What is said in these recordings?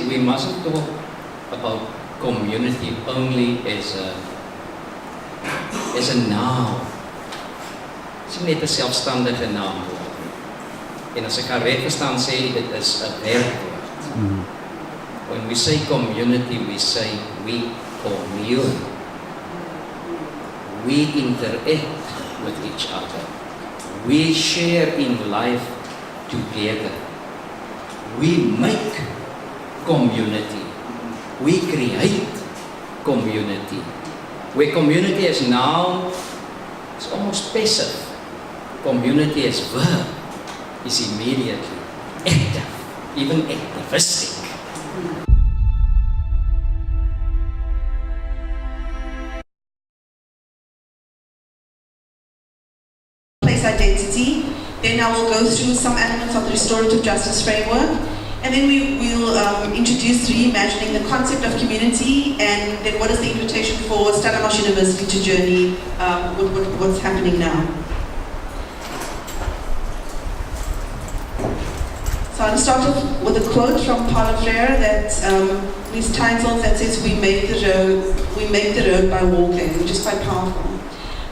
we mustn't talk about community only as a noun. Dit is net 'n selfstandige naam. En as ek reg verstaan sê dit is 'n werkwoord. When we say community, we say we commune. We interact with each other. We share in life together. We make community. We create community. Where community is now, it's almost passive. Community is verb, is immediately active, even activistic. Place identity. Then I will go through some elements of the restorative justice framework, and then we will introduce reimagining the concept of community, and then what is the invitation for Stellenbosch University to journey with what's happening now. So I'll start off with a quote from Paulo Freire that is titled that says, "We make the road by walking," which is quite powerful.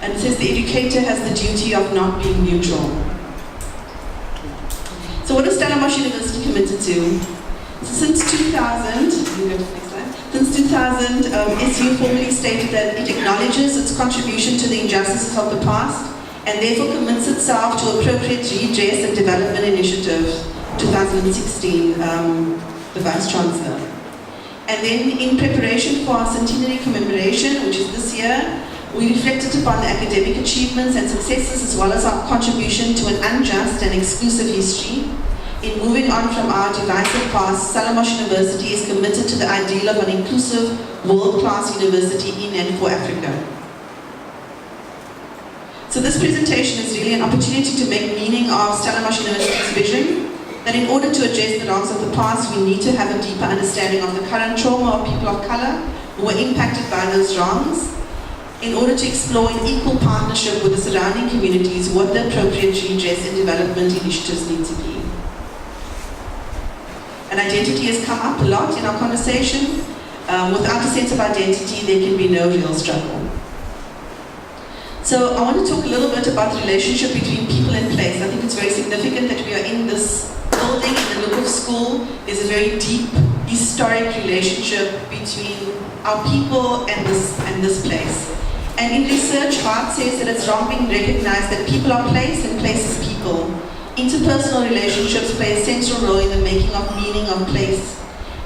And it says the educator has the duty of not being neutral. So what is Stellenbosch University committed to? So since 2000, SU formally stated that it acknowledges its contribution to the injustices of the past and therefore commits itself to appropriate redress and development initiatives. 2016, the Vice Chancellor. And then in preparation for our centenary commemoration, which is this year, we reflected upon the academic achievements and successes as well as our contribution to an unjust and exclusive history. In moving on from our divisive past, Stellenbosch University is committed to the ideal of an inclusive, world-class university in and for Africa. So this presentation is really an opportunity to make meaning of Stellenbosch University's vision, that in order to address the wrongs of the past, we need to have a deeper understanding of the current trauma of people of color who were impacted by those wrongs, in order to explore in equal partnership with the surrounding communities what the appropriate redress and development initiatives need to be. And identity has come up a lot in our conversation. Without a sense of identity, there can be no real struggle. So I want to talk a little bit about the relationship between people and place. I think it's very significant that we are in this building, in the look of school. There's a very deep, historic relationship between our people and this place. And in research, Hart says that it's wrong being recognized that people are place and place is people. Interpersonal relationships play a central role in the making of meaning of place.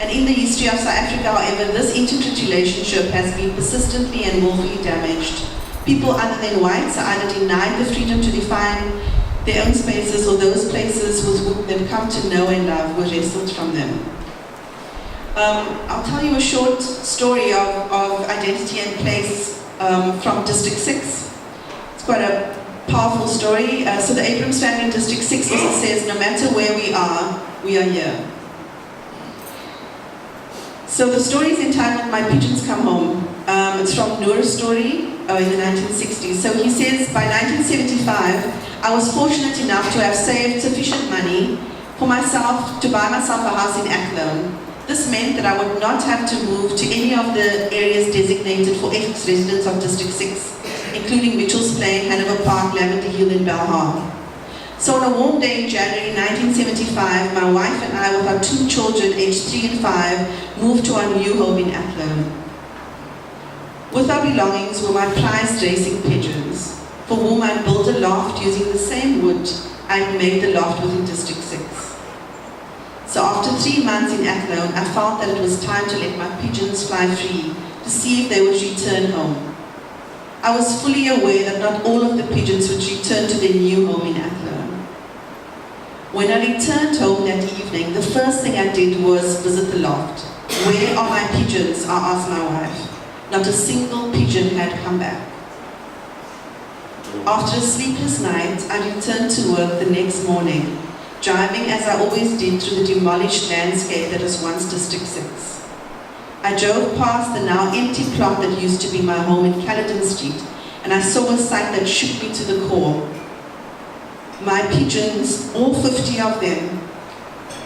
And in the history of South Africa, however, this intricate relationship has been persistently and willfully damaged. People other than whites are either denied the freedom to define their own spaces, or those places with whom they've come to know and love were wrestled from them. I'll tell you a short story of identity and place from District 6. It's quite a powerful story. So the Abrams family in District 6 also says, no matter where we are here. So the story is entitled My Pigeons Come Home. It's from Noor's story in the 1960s. So he says, by 1975, I was fortunate enough to have saved sufficient money for myself to buy myself a house in Athlone. This meant that I would not have to move to any of the areas designated for ex-residents of District 6, including Mitchell's Plain, Hanover Park, Lavender Hill and Belhar. So on a warm day in January 1975, my wife and I, with our 2 children aged 3 and 5, moved to our new home in Athlone. With our belongings were my prized racing pigeons, for whom I built a loft using the same wood I had made the loft with in District 6. So after 3 months in Athlone, I felt that it was time to let my pigeons fly free to see if they would return home. I was fully aware that not all of the pigeons would return to their new home in Athlone. When I returned home that evening, the first thing I did was visit the loft. Where are my pigeons? I asked my wife. Not a single pigeon had come back. After a sleepless night, I returned to work the next morning, driving as I always did through the demolished landscape that was once District 6. I drove past the now empty plot that used to be my home in Caledon Street, and I saw a sight that shook me to the core. My pigeons, all 50 of them,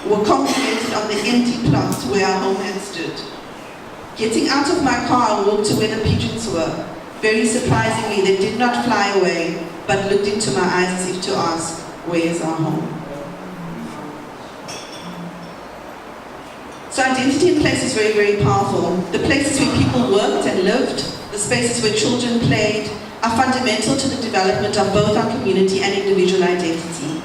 were congregated on the empty plot where our home had stood. Getting out of my car, I walked to where the pigeons were. Very surprisingly, they did not fly away, but looked into my eyes as if to ask, where is our home? So identity in place is very, very powerful. The places where people worked and lived, the spaces where children played, are fundamental to the development of both our community and individual identity.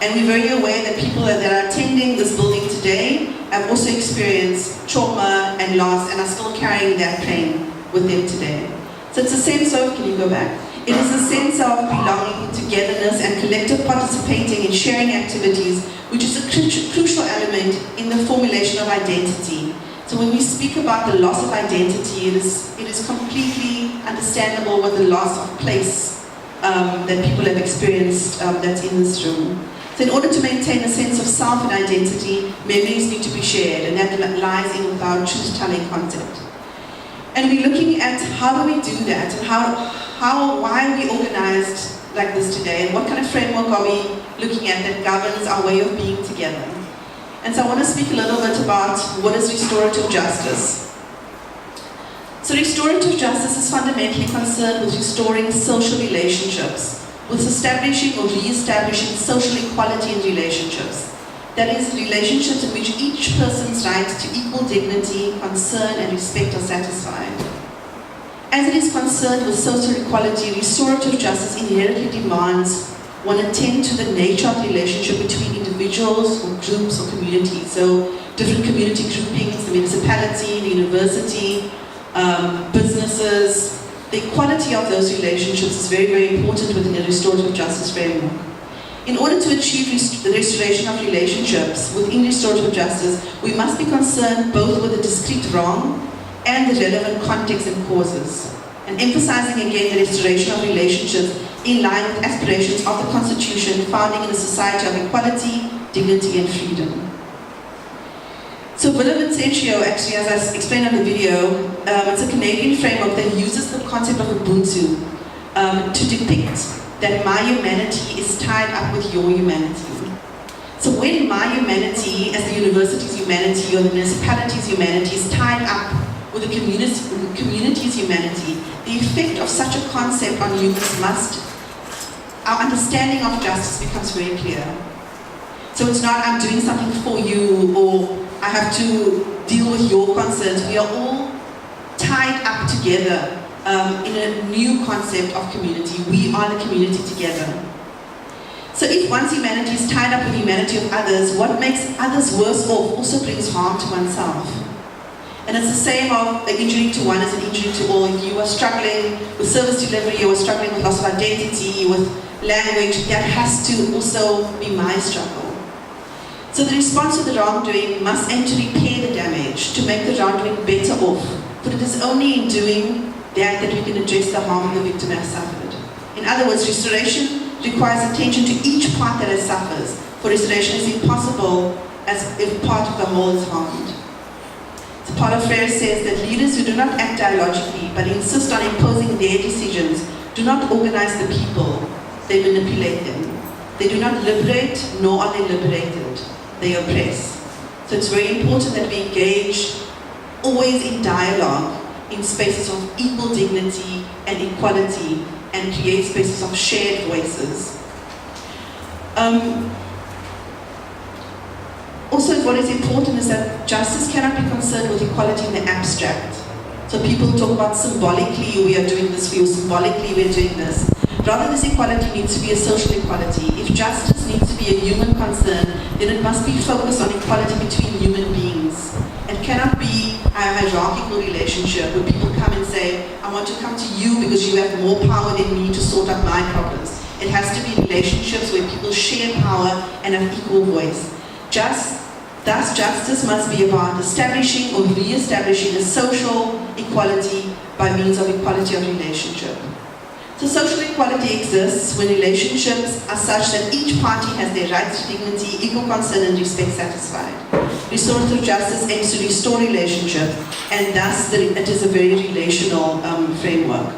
And we're very aware that people that are attending this building today have also experienced trauma and loss and are still carrying that pain with them today. So it's a sense of, can you go back? It is a sense of belonging, togetherness, and collective participating in sharing activities, which is a crucial element in the formulation of identity. So when we speak about the loss of identity, it is completely understandable with the loss of place that people have experienced that's in this room. So in order to maintain a sense of self and identity, memories need to be shared, and that lies in with our truth-telling concept. And we're looking at how do we do that, and why are we organized like this today, and what kind of framework are we looking at that governs our way of being together. And so I want to speak a little bit about what is restorative justice. So restorative justice is fundamentally concerned with restoring social relationships, with establishing or re-establishing social equality in relationships. That is, relationships in which each person's rights to equal dignity, concern, and respect are satisfied. As it is concerned with social equality, restorative justice inherently demands one attend to the nature of the relationship between individuals or groups or communities. So different community groupings, the municipality, the university, businesses. The equality of those relationships is very, very important within the restorative justice framework. In order to achieve the restoration of relationships within restorative justice, we must be concerned both with the discrete wrong and the relevant context and causes, and emphasizing again the restoration of relationships in line with aspirations of the Constitution, founding in a society of equality, dignity, and freedom. So Villa Vincentio, actually, as I explained on the video, it's a Canadian framework that uses the concept of Ubuntu to depict that my humanity is tied up with your humanity. So when my humanity, as the university's humanity or the municipality's humanity, is tied up with the community's humanity, the effect of such a concept on humans our understanding of justice becomes very clear. So it's not I'm doing something for you or I have to deal with your concerns. We are all tied up together in a new concept of community. We are the community together. So if one's humanity is tied up with the humanity of others, what makes others worse off also brings harm to oneself. And it's the same of an injury to one is an injury to all. If you are struggling with service delivery, you are struggling with loss of identity, with language, that has to also be my struggle. So the response to the wrongdoing must aim to repair the damage, to make the wrongdoing better off. But it is only in doing that we can address the harm the victim has suffered. In other words, restoration requires attention to each part that it suffers, for restoration is impossible as if part of the whole is harmed. So Paulo Freire says that leaders who do not act dialogically but insist on imposing their decisions do not organize the people, they manipulate them. They do not liberate, nor are they liberated. They oppress. So it's very important that we engage always in dialogue, in spaces of equal dignity and equality, and create spaces of shared voices. Also, what is important is that justice cannot be concerned with equality in the abstract. So people talk about symbolically we are doing this for you, symbolically we are doing this. Rather, this equality needs to be a social equality. If justice needs to be a human concern, then it must be focused on equality between human beings. It cannot be a hierarchical relationship where people come and say, I want to come to you because you have more power than me to sort out my problems. It has to be relationships where people share power and have equal voice. Thus, justice must be about establishing or re-establishing a social equality by means of equality of relationship. So social equality exists when relationships are such that each party has their rights to dignity, equal concern, and respect satisfied. Restorative justice aims to restore relationships, and thus it is a very relational framework.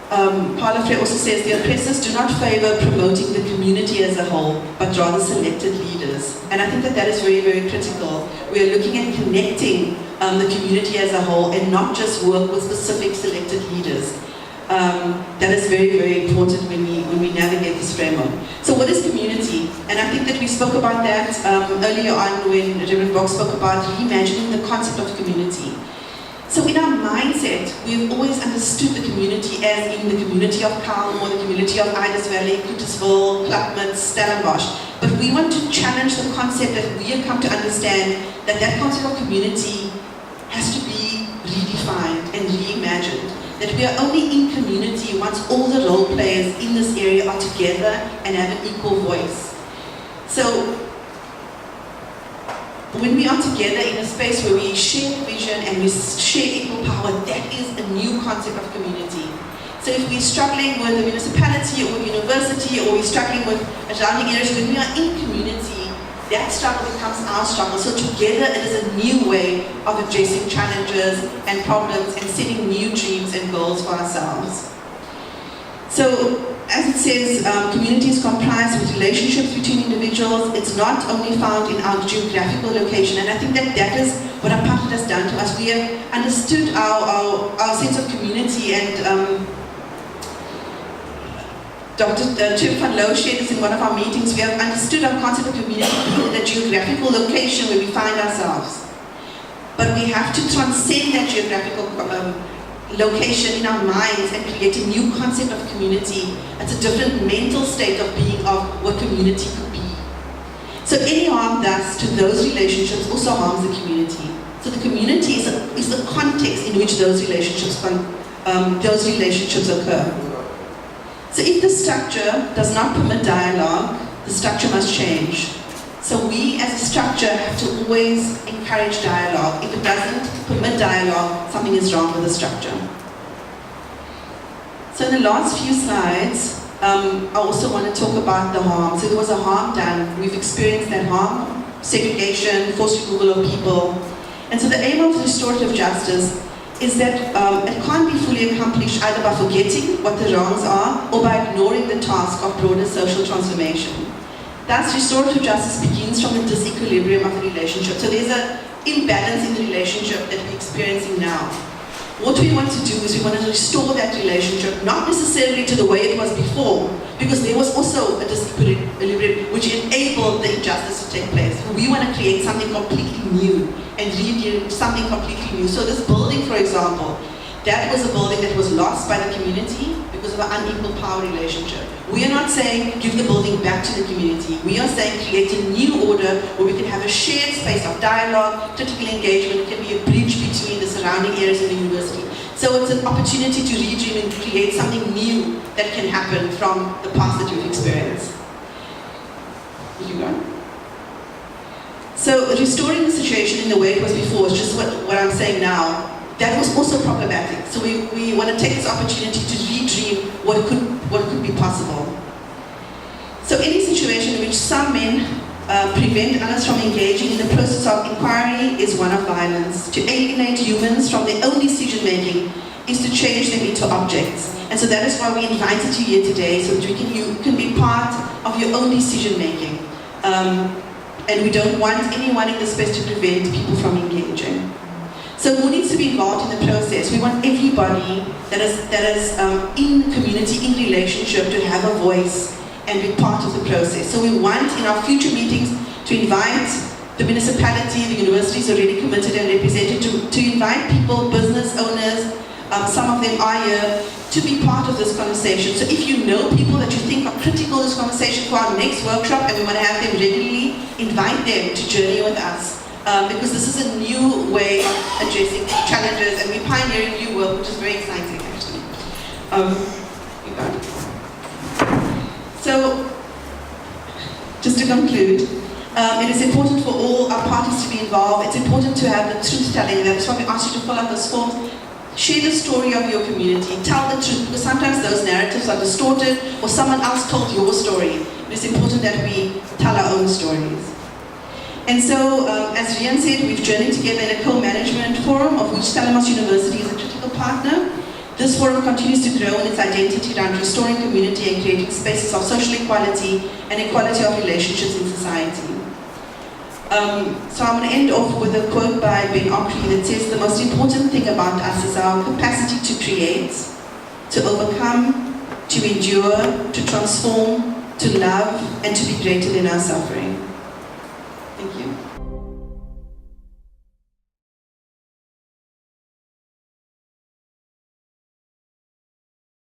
Paula Frey also says the oppressors do not favor promoting the community as a whole, but rather selected leaders. And I think that that is very, very critical. We are looking at connecting the community as a whole and not just work with specific selected leaders. That is very, very important when we navigate this framework. So what is community? And I think that we spoke about that earlier on when Reverend Box spoke about reimagining the concept of community. So in our mindset, we've always understood the community as in the community of Calm or the community of Idas Valley, Kuttersville, Klapmuts, Stellenbosch. But we want to challenge the concept that we have come to understand that that concept of community has to be redefined and reimagined. That we are only in community once all the role players in this area are together and have an equal voice. So when we are together in a space where we share vision and we share equal power, that is a new concept of community. So if we're struggling with a municipality or a university, or we're struggling with surrounding areas, when we are in community, that struggle becomes our struggle. So together it is a new way of addressing challenges and problems and setting new dreams and goals for ourselves. So, as it says, community is comprised with relationships between individuals. It's not only found in our geographical location, and I think that that is what apartheid has done to us. We have understood our sense of community, and Dr. Tim van Loo shared this in one of our meetings. We have understood our concept of community being the geographical location where we find ourselves. But we have to transcend that geographical location in our minds and create a new concept of community. It's a different mental state of being of what community could be. So any harm thus to those relationships also harms the community. So the community is the context in which those relationships occur. So if the structure does not permit dialogue, the structure must change. So we as a structure have to always encourage dialogue. If it doesn't permit dialogue, something is wrong with the structure. So in the last few slides, I also want to talk about the harm. So there was a harm done. We've experienced that harm, segregation, forced removal of people. And so the aim of restorative justice is that it can't be fully accomplished either by forgetting what the wrongs are or by ignoring the task of broader social transformation. Thus, restorative justice begins from the disequilibrium of the relationship. So there's an imbalance in the relationship that we're experiencing now. What we want to do is we want to restore that relationship, not necessarily to the way it was before, because there was also a disequilibrium which enabled the injustice to take place. We want to create something completely new and rebuild something completely new. So this building, for example, that was a building that was lost by the community because of an unequal power relationship. We are not saying give the building back to the community. We are saying create a new order where we can have a shared space of dialogue, critical engagement, can be a bridge between the surrounding areas of the university. So it's an opportunity to redream and create something new that can happen from the past that you've experienced. Did you go? So restoring the situation in the way it was before is just what I'm saying now. That was also problematic. So we want to take this opportunity to redream what could be possible. So any situation in which some men prevent others from engaging in the process of inquiry is one of violence. To alienate humans from their own decision making is to change them into objects. And so that is why we invited you here today, so that you can be part of your own decision making. And we don't want anyone in the space to prevent people from engaging. So who needs to be involved in the process? We want everybody that is in community, in relationship, to have a voice and be part of the process. So we want in our future meetings to invite the municipality, the university is already committed and represented, to invite people, business owners, some of them are here, to be part of this conversation. So if you know people that you think are critical of this conversation for our next workshop, and we want to have them regularly, invite them to journey with us. Because this is a new way of addressing challenges, and we're pioneering new work, which is very exciting actually. So, just to conclude, it is important for all our parties to be involved. It's important to have the truth telling. That's why we ask you to fill out those forms. Share the story of your community. Tell the truth, because sometimes those narratives are distorted, or someone else told your story. It's important that we tell our own stories. And so, as Rian said, we've journeyed together in a co-management forum, of which Stellenbosch University is a critical partner. This forum continues to grow in its identity around restoring community and creating spaces of social equality and equality of relationships in society. So I'm going to end off with a quote by Ben Okri that says, "The most important thing about us is our capacity to create, to overcome, to endure, to transform, to love, and to be greater than our suffering." Thank you.